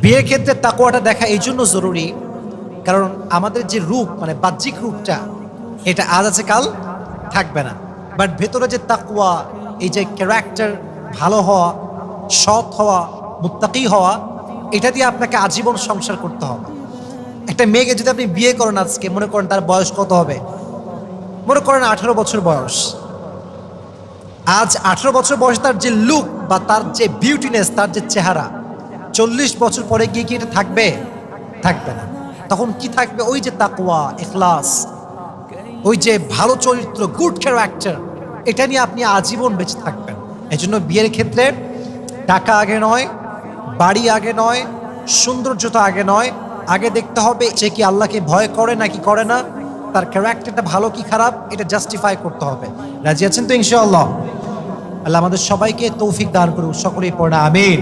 বিয়ের ক্ষেত্রে তাকওয়াটা দেখা এই জন্য জরুরি, কারণ আমাদের যে রূপ মানে বাহ্যিক রূপটা, এটা আজ আছে কাল থাকবে না, বাট ভেতরে যে তাকওয়া, এই যে ক্যারেক্টার ভালো হওয়া, সৎ হওয়া, মুত্তাকি হওয়া, এটা দিয়ে আপনাকে আজীবন সংসার করতে হবে। একটা মেয়েকে যদি আপনি বিয়ে করেন আজকে, মনে করেন তার বয়স কত হবে, মনে করেন 18 বছর বয়স। আজ 18 বছর বয়সে তার যে লুক বা তার যে বিউটিনেস, তার যে চেহারা, 40 বছর পরে গিয়ে কি এটা থাকবে? থাকবে না। তখন কি থাকবে? ওই যে তাকওয়া, ইখলাস, ওই যে ভালো চরিত্র, গুড ক্যারেক্টার, এটা নিয়ে আপনি আজীবন বেঁচে থাকবেন। এজন্য বিয়ের ক্ষেত্রে টাকা আগে নয়, বাড়ি আগে নয়, সৌন্দর্যতা আগে নয়, আগে দেখতে হবে সে কি আল্লাহকে ভয় করে নাকি করে না, তার ক্যারেক্টারটা ভালো কি খারাপ, এটা জাস্টিফাই করতে হবে। রাজি আছেন তো ইনশাআল্লাহ? আল্লাহ আমাদের সবাইকে তৌফিক দান করুক, সকলেই পড়া আমিন।